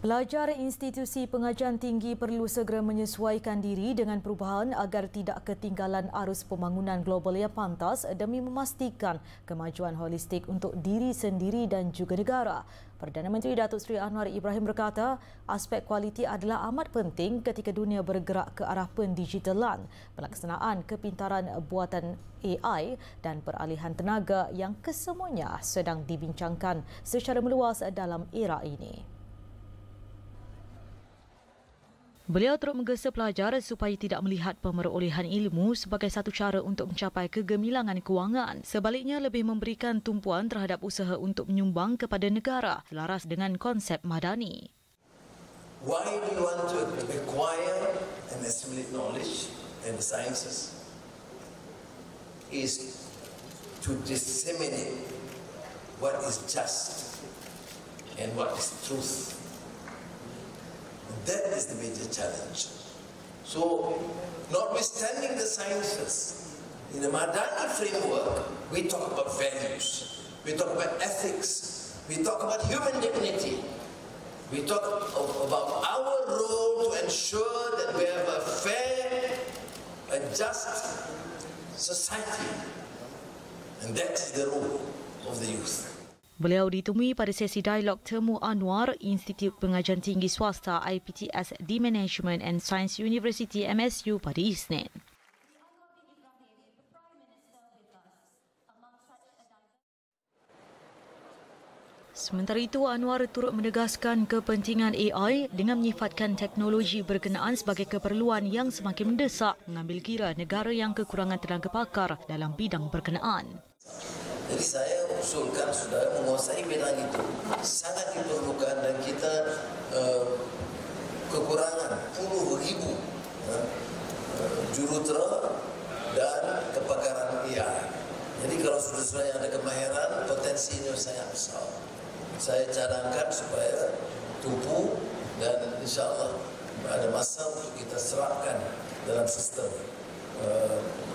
Pelajar institusi pengajian tinggi perlu segera menyesuaikan diri dengan perubahan agar tidak ketinggalan arus pembangunan global yang pantas demi memastikan kemajuan holistik untuk diri sendiri dan juga negara. Perdana Menteri Datuk Seri Anwar Ibrahim berkata, aspek kualiti adalah amat penting ketika dunia bergerak ke arah pendigitalan, pelaksanaan kepintaran buatan AI dan peralihan tenaga yang kesemuanya sedang dibincangkan secara meluas dalam era ini. Beliau turut menggesa pelajar supaya tidak melihat pemerolehan ilmu sebagai satu cara untuk mencapai kegemilangan kewangan. Sebaliknya, lebih memberikan tumpuan terhadap usaha untuk menyumbang kepada negara selaras dengan konsep madani. Why do you want to acquire and assimilate knowledge and the sciences? Is to disseminate what is just and what is truth. That is the major challenge. So, notwithstanding the sciences, in the Madani framework, we talk about values, we talk about ethics, we talk about human dignity, we talk about our role to ensure that we have a fair, a just society, and that is the role of the youth. Beliau ditemui pada sesi dialog temu Anwar Institut Pengajian Tinggi Swasta IPTS di Management and Science University MSU pada Isnin. Sementara itu, Anwar turut menegaskan kepentingan AI dengan menyifatkan teknologi berkenaan sebagai keperluan yang semakin mendesak mengambil kira negara yang kekurangan tenaga pakar dalam bidang berkenaan. Jadi saya usulkan saudara menguasai bidang itu sangat diperlukan dan kita kekurangan puluh ribu jurutera dan kepakaran AI. Jadi kalau saudara-saudara yang ada kemahiran, potensinya sangat besar. Saya cadangkan supaya tumpu dan insyaAllah ada masa untuk kita serapkan dalam sistem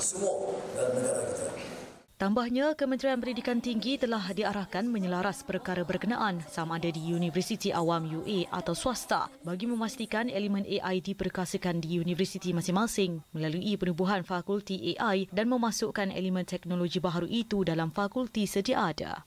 semua dalam negara kita. Tambahnya, Kementerian Pendidikan Tinggi telah diarahkan menyelaras perkara berkenaan sama ada di Universiti Awam UA atau swasta bagi memastikan elemen AI diperkasakan di universiti masing-masing melalui penubuhan fakulti AI dan memasukkan elemen teknologi baharu itu dalam fakulti sedia ada.